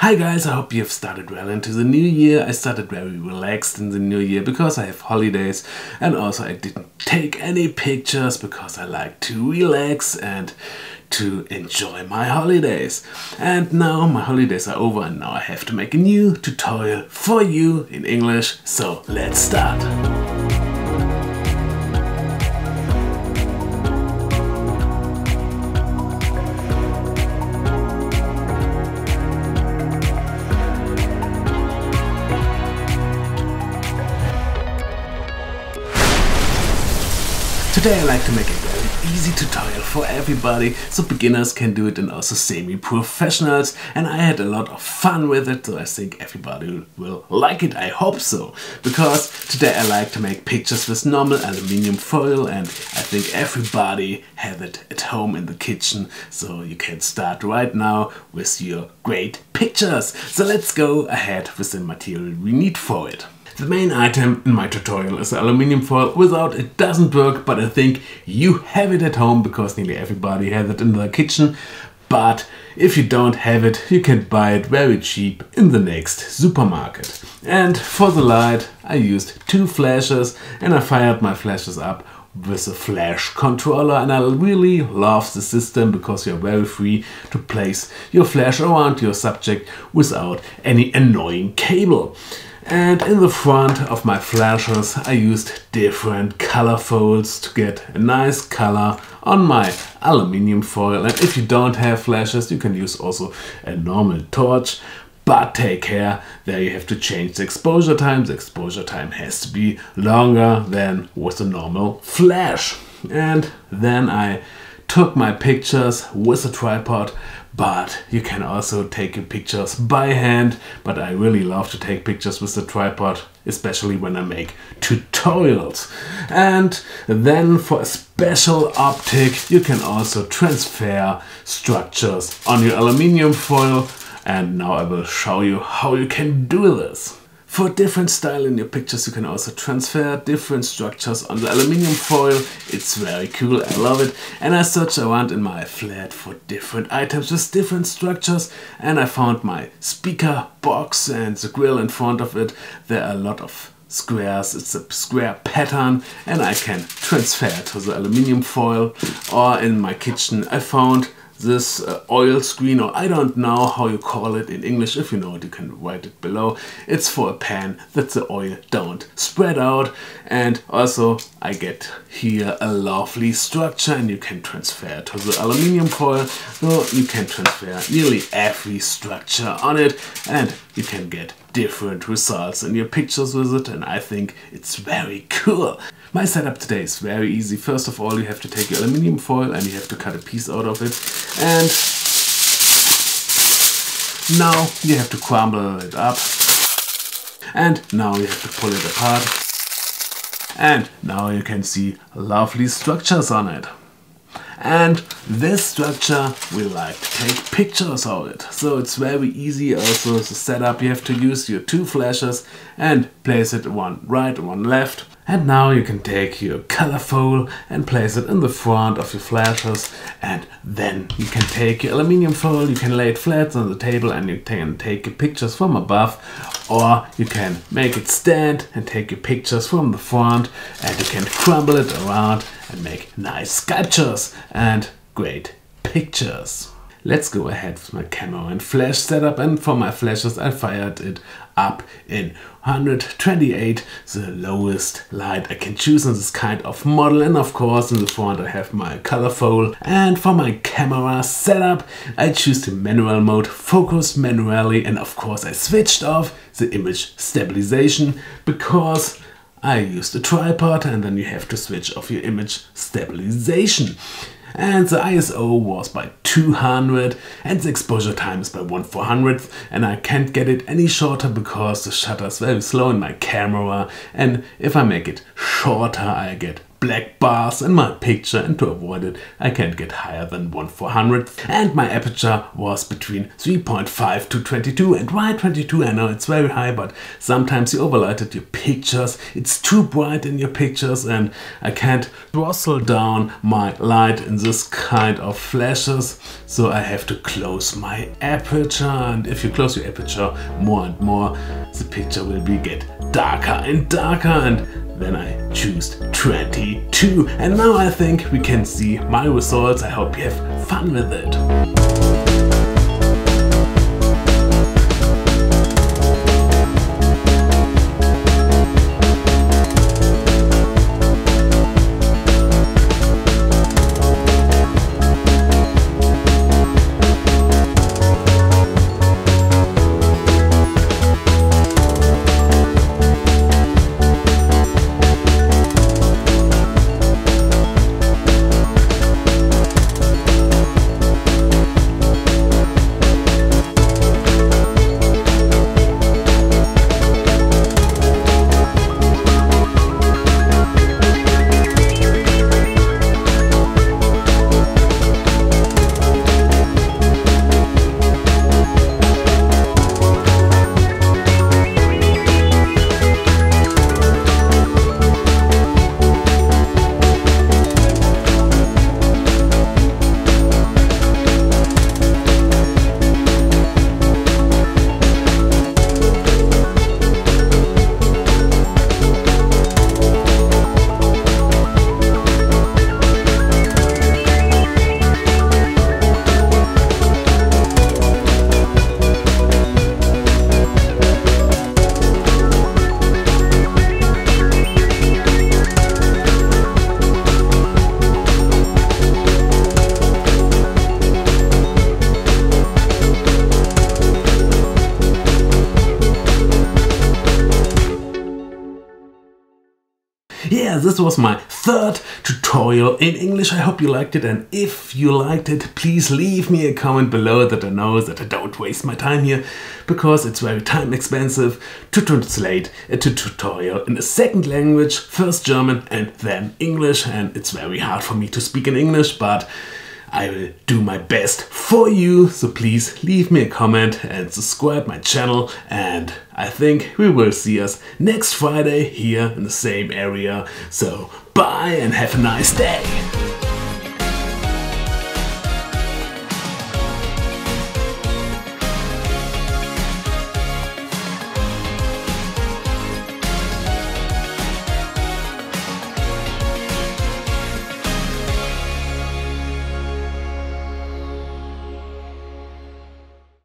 Hi guys, I hope you have started well into the new year. I started very relaxed in the new year because I have holidays, and also I didn't take any pictures because I like to relax and to enjoy my holidays. And now my holidays are over and now I have to make a new tutorial for you in English, so let's start. Today I like to make a very easy tutorial for everybody, so beginners can do it and also semi-professionals, and I had a lot of fun with it, so I think everybody will like it. I hope so, because today I like to make pictures with normal aluminium foil, and I think everybody have it at home in the kitchen, so you can start right now with your great pictures. So let's go ahead with the material we need for it. The main item in my tutorial is the aluminium foil. Without it doesn't work, but I think you have it at home because nearly everybody has it in their kitchen. But if you don't have it, you can buy it very cheap in the next supermarket. And for the light I used two flashes, and I fired my flashes up with a flash controller, and I really love the system because you're very free to place your flash around your subject without any annoying cable. And in the front of my flashes I used different color folds to get a nice color on my aluminium foil. And if you don't have flashes, you can use also a normal torch. But take care, there you have to change the exposure time. The exposure time has to be longer than with a normal flash. And then I took my pictures with a tripod, but you can also take your pictures by hand. But I really love to take pictures with the tripod, especially when I make tutorials. And then for a special optic, you can also transfer structures on your aluminium foil. And now I will show you how you can do this. For a different style in your pictures, you can also transfer different structures on the aluminium foil. It's very cool, I love it. And I searched around in my flat for different items with different structures, and I found my speaker box and the grill in front of it. There are a lot of squares, it's a square pattern, and I can transfer it to the aluminium foil. Or in my kitchen I found this oil screen, or I don't know how you call it in English. If you know it, you can write it below. It's for a pan that the oil don't spread out. And also I get here a lovely structure, and you can transfer it to the aluminium foil. So you can transfer nearly every structure on it, and you can get different results in your pictures with it, and I think it's very cool. My setup today is very easy. First of all, you have to take your aluminium foil and you have to cut a piece out of it, and now you have to crumble it up, and now you have to pull it apart, and now you can see lovely structures on it. And this structure we like to take pictures of it. So it's very easy also the setup. You have to use your two flashes and place it one right and one left. And now you can take your color foil and place it in the front of your flashes, and then you can take your aluminium foil, you can lay it flat on the table and you can take your pictures from above, or you can make it stand and take your pictures from the front, and you can crumble it around and make nice sculptures and great pictures. Let's go ahead with my camera and flash setup, and for my flashes I fired it up in 128, the lowest light I can choose in this kind of model. And of course in the front I have my color foil, and for my camera setup I choose the manual mode, focus manually, and of course I switched off the image stabilization because I used a tripod, and then you have to switch off your image stabilization. And the ISO was by 200 and the exposure time is by 1/400th, and I can't get it any shorter because the shutter is very slow in my camera, and if I make it shorter I get black bars in my picture, and to avoid it I can't get higher than 1/400. And my aperture was between 3.5 to 22. And why 22? I know it's very high, but sometimes you overlighted your pictures, it's too bright in your pictures, and I can't throttle down my light in this kind of flashes, so I have to close my aperture. And if you close your aperture more and more, the picture will get darker and darker, and then I choose 22. And now I think we can see my results. I hope you have fun with it. Yeah, this was my third tutorial in English. I hope you liked it, and if you liked it, please leave me a comment below that I know that I don't waste my time here, because it's very time expensive to translate a tutorial in a second language, first German and then English, and it's very hard for me to speak in English, but I will do my best for you, so please leave me a comment and subscribe my channel, and I think we will see us next Friday here in the same area. So bye and have a nice day!